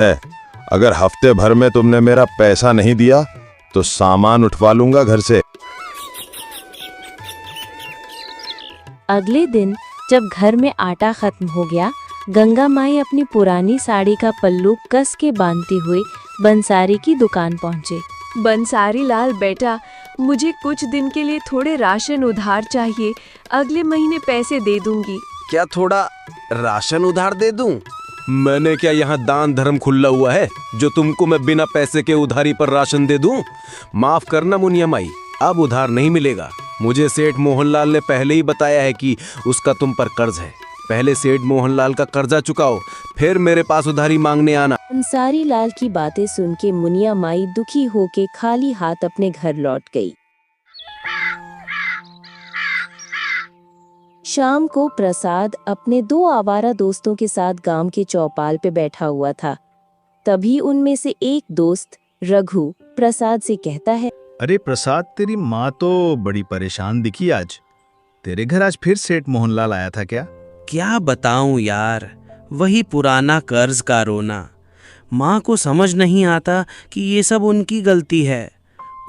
अगर हफ्ते भर में तुमने मेरा पैसा नहीं दिया तो सामान उठवा लूंगा घर से। अगले दिन जब घर में आटा खत्म हो गया, गंगा माई अपनी पुरानी साड़ी का पल्लू कस के बांधते हुए बंसारी की दुकान पहुँचे। बंसारी लाल बेटा, मुझे कुछ दिन के लिए थोड़े राशन उधार चाहिए, अगले महीने पैसे दे दूंगी। क्या थोड़ा राशन उधार दे दूं? मैंने क्या यहाँ दान धर्म खुला हुआ है जो तुमको मैं बिना पैसे के उधारी पर राशन दे दूं? माफ करना मुनिया माई, अब उधार नहीं मिलेगा। मुझे सेठ मोहनलाल ने पहले ही बताया है कि उसका तुम पर कर्ज है। पहले सेठ मोहनलाल का कर्जा चुकाओ, फिर मेरे पास उधारी मांगने आना। बंसारी लाल की बातें सुन के मुनिया माई दुखी होके खाली हाथ अपने घर लौट गई। शाम को प्रसाद अपने 2 आवारा दोस्तों के साथ गांव के चौपाल पे बैठा हुआ था। तभी उनमें से एक दोस्त रघु प्रसाद से कहता है, अरे प्रसाद, तेरी माँ तो बड़ी परेशान दिखी आज। तेरे घर आज फिर सेठ मोहनलाल आया था क्या? क्या बताऊं यार, वही पुराना कर्ज का रोना। माँ को समझ नहीं आता कि ये सब उनकी गलती है।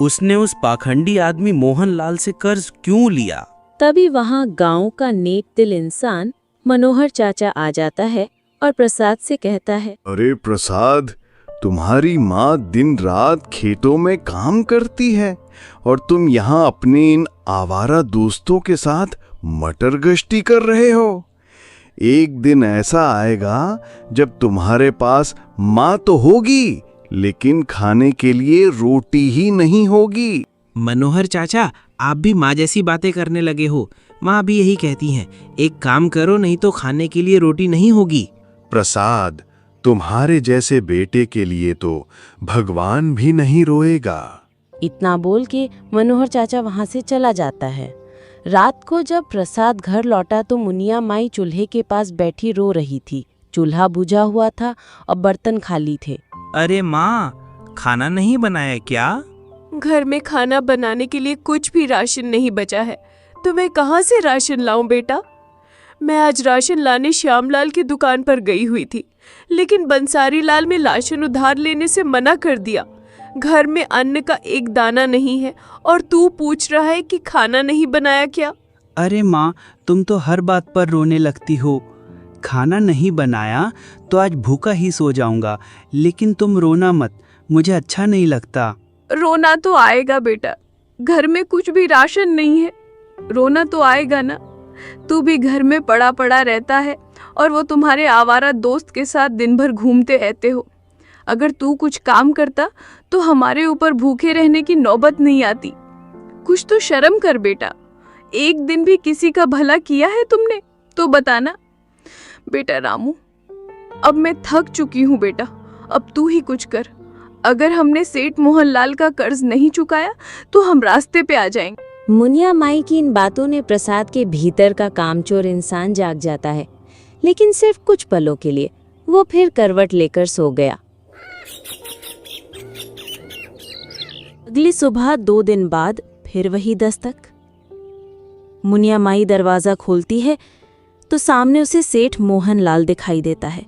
उसने उस पाखंडी आदमी मोहनलाल से कर्ज क्यों लिया। तभी वहां गांव का नेक दिल इंसान मनोहर चाचा आ जाता है और प्रसाद से कहता है, अरे प्रसाद, तुम्हारी माँ दिन रात खेतों में काम करती है और तुम यहाँ अपने इन आवारा दोस्तों के साथ मटर गश्ती कर रहे हो। एक दिन ऐसा आएगा जब तुम्हारे पास माँ तो होगी, लेकिन खाने के लिए रोटी ही नहीं होगी। मनोहर चाचा, आप भी माँ जैसी बातें करने लगे हो। माँ भी यही कहती हैं, एक काम करो नहीं तो खाने के लिए रोटी नहीं होगी। प्रसाद, तुम्हारे जैसे बेटे के लिए तो भगवान भी नहीं रोएगा। इतना बोल के मनोहर चाचा वहां से चला जाता है। रात को जब प्रसाद घर लौटा तो मुनिया माई चूल्हे के पास बैठी रो रही थी। चूल्हा बुझा हुआ था और बर्तन खाली थे। अरे माँ, खाना नहीं बनाया क्या? घर में खाना बनाने के लिए कुछ भी राशन नहीं बचा है, तो मैं कहाँ से राशन लाऊं बेटा? मैं आज राशन लाने श्यामलाल की दुकान पर गई हुई थी, लेकिन बंसारी लाल ने राशन उधार लेने से मना कर दिया। घर में अन्न का एक दाना नहीं है और तू पूछ रहा है कि खाना नहीं बनाया क्या? अरे माँ, तुम तो हर बात पर रोने लगती हो। खाना नहीं बनाया तो आज भूखा ही सो जाऊंगा, लेकिन तुम रोना मत, मुझे अच्छा नहीं लगता। रोना तो आएगा बेटा, घर में कुछ भी राशन नहीं है, रोना तो आएगा ना। तू भी घर में पड़ा पड़ा रहता है और वो तुम्हारे आवारा दोस्त के साथ दिन भर घूमते रहते हो। अगर तू कुछ काम करता तो हमारे ऊपर भूखे रहने की नौबत नहीं आती। कुछ तो शर्म कर बेटा, एक दिन भी किसी का भला किया है तुमने तो बताना। बेटा रामू, अब मैं थक चुकी हूँ बेटा, अब तू ही कुछ कर। अगर हमने सेठ मोहनलाल का कर्ज नहीं चुकाया तो हम रास्ते पे आ जाएंगे। मुनिया माई की इन बातों ने प्रसाद के भीतर का कामचोर इंसान जाग जाता है, लेकिन सिर्फ कुछ पलों के लिए। वो फिर करवट लेकर सो गया। अगली सुबह 2 दिन बाद फिर वही दस्तक। मुनिया माई दरवाजा खोलती है तो सामने उसे सेठ मोहनलाल दिखाई देता है।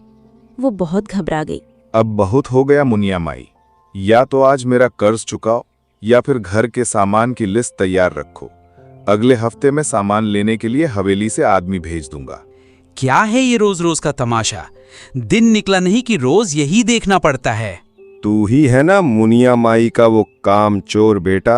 वो बहुत घबरा गई। अब बहुत हो गया मुनिया माई, या तो आज मेरा कर्ज चुकाओ या फिर घर के सामान की लिस्ट तैयार रखो। अगले हफ्ते में सामान लेने के लिए हवेली से आदमी भेज दूंगा। क्या है ये रोज रोज का तमाशा? दिन निकला नहीं कि रोज यही देखना पड़ता है। तू ही है ना मुनिया माई का वो काम चोर बेटा।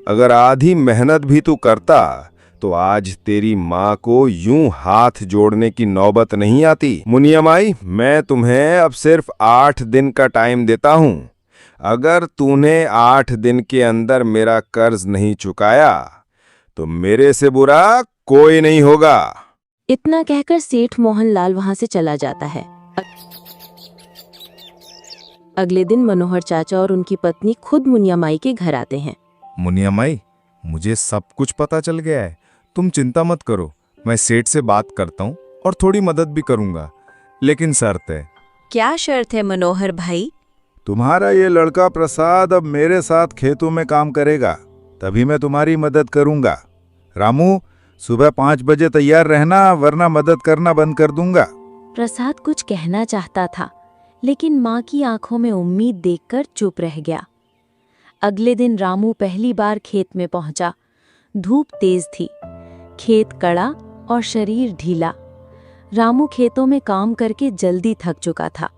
अगर आधी मेहनत भी तू करता तो आज तेरी माँ को यूं हाथ जोड़ने की नौबत नहीं आती। मुनिया माई, मैं तुम्हें अब सिर्फ 8 दिन का टाइम देता हूँ। अगर तूने 8 दिन के अंदर मेरा कर्ज नहीं चुकाया तो मेरे से बुरा कोई नहीं होगा। इतना कहकर सेठ मोहनलाल वहां से चला जाता है। अगले दिन मनोहर चाचा और उनकी पत्नी खुद मुनिया माई के घर आते हैं। मुनिया माई, मुझे सब कुछ पता चल गया है, तुम चिंता मत करो। मैं सेठ से बात करता हूँ और थोड़ी मदद भी करूंगा, लेकिन शर्त है। क्या शर्त है मनोहर भाई? तुम्हारा ये लड़का प्रसाद अब मेरे साथ खेतों में काम करेगा, तभी मैं तुम्हारी मदद करूंगा। रामू, सुबह 5 बजे तैयार रहना, वरना मदद करना बंद कर दूंगा। प्रसाद कुछ कहना चाहता था, लेकिन माँ की आंखों में उम्मीद देखकर चुप रह गया। अगले दिन रामू पहली बार खेत में पहुंचा। धूप तेज थी, खेत कड़ा और शरीर ढीला। रामू खेतों में काम करके जल्दी थक चुका था।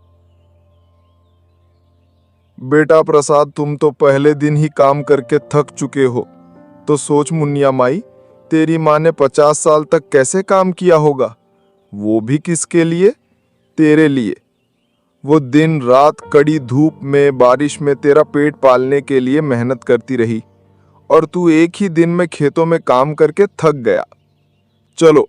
बेटा प्रसाद, तुम तो पहले दिन ही काम करके थक चुके हो। तो सोच मुन्निया माई, तेरी माँ ने 50 साल तक कैसे काम किया होगा, वो भी किसके लिए? तेरे लिए। वो दिन रात कड़ी धूप में बारिश में तेरा पेट पालने के लिए मेहनत करती रही, और तू एक ही दिन में खेतों में काम करके थक गया। चलो,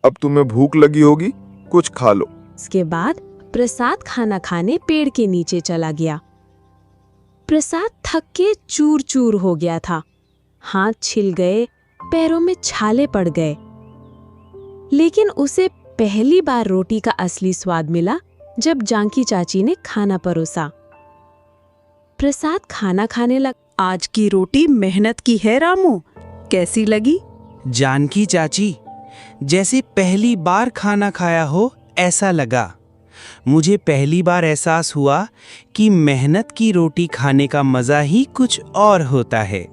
अब तुम्हें भूख लगी होगी, कुछ खा लो। इसके बाद प्रसाद खाना खाने पेड़ के नीचे चला गया। प्रसाद थक के चूर चूर हो गया था। हाथ छिल गए, पैरों में छाले पड़ गए। लेकिन उसे पहली बार रोटी का असली स्वाद मिला जब जानकी चाची ने खाना परोसा। प्रसाद खाना खाने लगा। आज की रोटी मेहनत की है रामू, कैसी लगी? जानकी चाची, जैसे पहली बार खाना खाया हो ऐसा लगा। मुझे पहली बार एहसास हुआ कि मेहनत की रोटी खाने का मज़ा ही कुछ और होता है।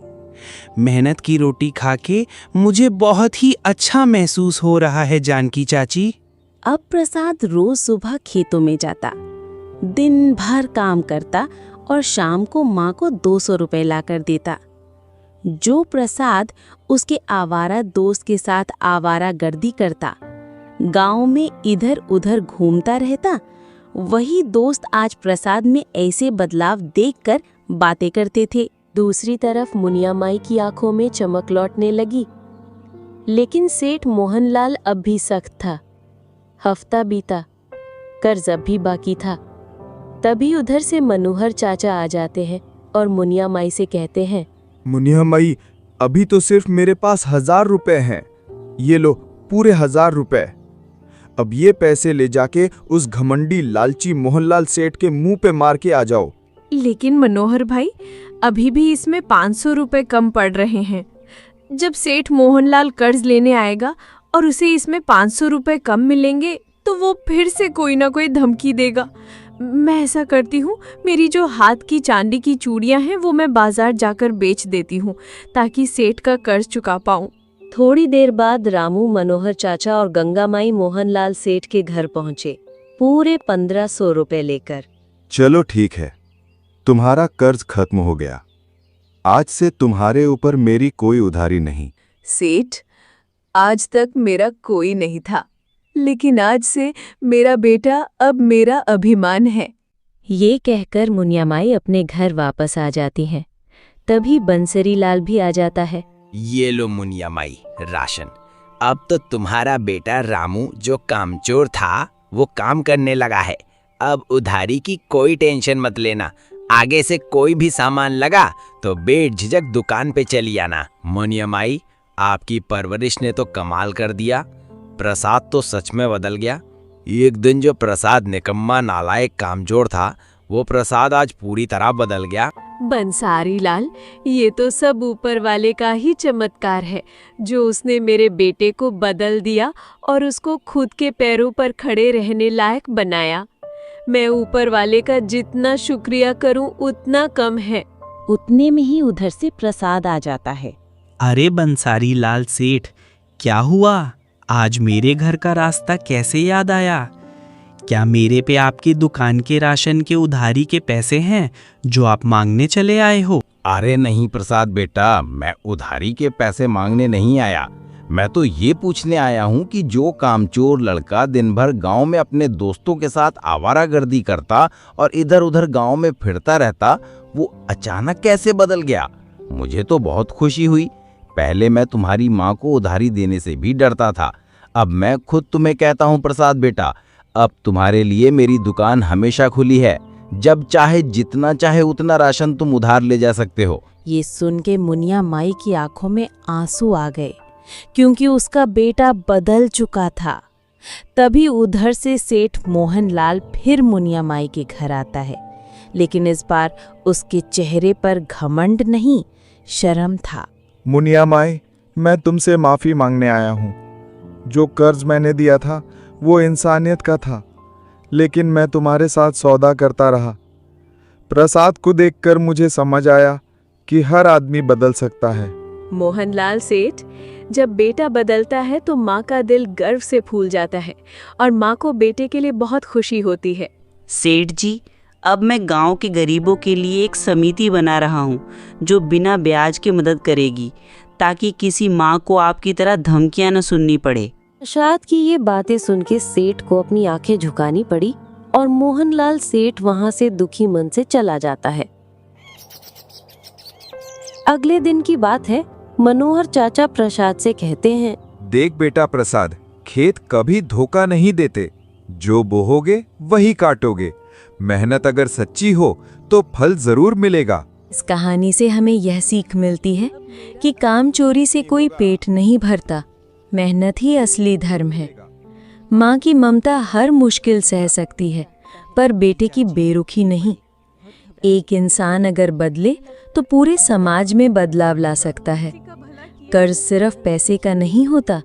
मेहनत की रोटी खा के मुझे बहुत ही अच्छा महसूस हो रहा है जानकी चाची। अब प्रसाद रोज सुबह खेतों में जाता, दिन भर काम करता और शाम को माँ को 200 रुपए लाकर देता। जो प्रसाद उसके आवारा दोस्त के साथ आवारागर्दी करता, गांव में इधर उधर घूमता रहता, वही दोस्त आज प्रसाद में ऐसे बदलाव देखकर बातें करते थे। दूसरी तरफ मुनिया माई की आंखों में चमक लौटने लगी। लेकिन सेठ मोहनलाल अब भी सख्त था। हफ्ता बीता, कर्ज अब भी बाकी था। तभी उधर से मनोहर चाचा आ जाते हैं और मुनिया माई से कहते हैं, मुनिया माई, अभी तो सिर्फ मेरे पास 1000 रुपए हैं। ये लो, पूरे 1000 रुपए। अब ये पैसे ले जाके उस घमंडी लालची मोहनलाल सेठ के मुंह पे मार के आ जाओ। लेकिन मनोहर भाई, अभी भी इसमें 500 रुपए कम पड़ रहे हैं। जब सेठ मोहनलाल कर्ज लेने आएगा और उसे इसमें 500 रुपए कम मिलेंगे तो वो फिर से कोई ना कोई धमकी देगा। मैं ऐसा करती हूँ, मेरी जो हाथ की चांदी की चूड़ियाँ हैं वो मैं बाजार जाकर बेच देती हूँ ताकि सेठ का कर्ज चुका पाऊँ। थोड़ी देर बाद रामू, मनोहर चाचा और गंगा माई मोहनलाल सेठ के घर पहुंचे, पूरे 1500 रुपए लेकर। चलो ठीक है, तुम्हारा कर्ज खत्म हो गया। आज से तुम्हारे ऊपर मेरी कोई उधारी नहीं। सेठ, आज तक मेरा कोई नहीं था, लेकिन आज से मेरा बेटा अब मेरा अभिमान है। ये कहकर मुनिया माई अपने घर वापस आ जाती हैं। तभी बंसरी लाल भी आ जाता है। ये लो मुनिया माई राशन। अब तो तुम्हारा बेटा रामू जो कामचोर था वो काम करने लगा है। अब उधारी की कोई टेंशन मत लेना। आगे से कोई भी सामान लगा तो बेझिझक दुकान पे चली आना। मुनिया माई, आपकी परवरिश ने तो कमाल कर दिया। प्रसाद तो सच में बदल गया। एक दिन जो प्रसाद निकम्मा नालायक कामचोर था, वो प्रसाद आज पूरी तरह बदल गया। बंसारी लाल, ये तो सब ऊपर वाले का ही चमत्कार है जो उसने मेरे बेटे को बदल दिया और उसको खुद के पैरों पर खड़े रहने लायक बनाया। मैं ऊपर वाले का जितना शुक्रिया करूं उतना कम है। उतने में ही उधर से प्रसाद आ जाता है। अरे बंसारी लाल सेठ, क्या हुआ? आज मेरे घर का रास्ता कैसे याद आया? क्या मेरे पे आपकी दुकान के राशन के उधारी के पैसे हैं जो आप मांगने चले आए हो? अरे नहीं प्रसाद बेटा, मैं उधारी के पैसे मांगने नहीं आया। मैं तो ये पूछने आया हूँ कि जो कामचोर लड़का दिन भर गांव में अपने दोस्तों के साथ आवारागर्दी करता और इधर उधर गांव में फिरता रहता, वो अचानक कैसे बदल गया? मुझे तो बहुत खुशी हुई। पहले मैं तुम्हारी माँ को उधारी देने से भी डरता था। अब मैं खुद तुम्हें कहता हूँ प्रसाद बेटा, अब तुम्हारे लिए मेरी दुकान हमेशा खुली है। जब चाहे जितना चाहे उतना राशन तुम उधार ले जा सकते हो। ये सुन के मुनिया माई की आंखों में आंसू आ गए, क्योंकि उसका बेटा बदल चुका था। तभी उधर से सेठ मोहनलाल फिर मुनिया माई के घर आता है, लेकिन इस बार उसके चेहरे पर घमंड नहीं, शर्म था। मुनिया माई, मैं तुमसे माफी मांगने आया हूँ। जो कर्ज मैंने दिया था वो इंसानियत का था, लेकिन मैं तुम्हारे साथ सौदा करता रहा। प्रसाद को देखकर मुझे समझ आया कि हर आदमी बदल सकता है। मोहनलाल सेठ, जब बेटा बदलता है तो माँ का दिल गर्व से फूल जाता है और माँ को बेटे के लिए बहुत खुशी होती है। सेठ जी, अब मैं गांव के गरीबों के लिए एक समिति बना रहा हूं जो बिना ब्याज के मदद करेगी, ताकि किसी माँ को आपकी तरह धमकियां न सुननी पड़े। प्रसाद की ये बातें सुन के सेठ को अपनी आंखें झुकानी पड़ी और मोहनलाल सेठ वहां से दुखी मन से चला जाता है। अगले दिन की बात है। मनोहर चाचा प्रसाद से कहते हैं, देख बेटा प्रसाद, खेत कभी धोखा नहीं देते। जो बोओगे वही काटोगे। मेहनत अगर सच्ची हो तो फल जरूर मिलेगा। इस कहानी से हमें यह सीख मिलती है कि काम चोरी से कोई पेट नहीं भरता, मेहनत ही असली धर्म है। माँ की ममता हर मुश्किल सह सकती है, पर बेटे की बेरुखी नहीं। एक इंसान अगर बदले तो पूरे समाज में बदलाव ला सकता है। कर्ज सिर्फ पैसे का नहीं होता,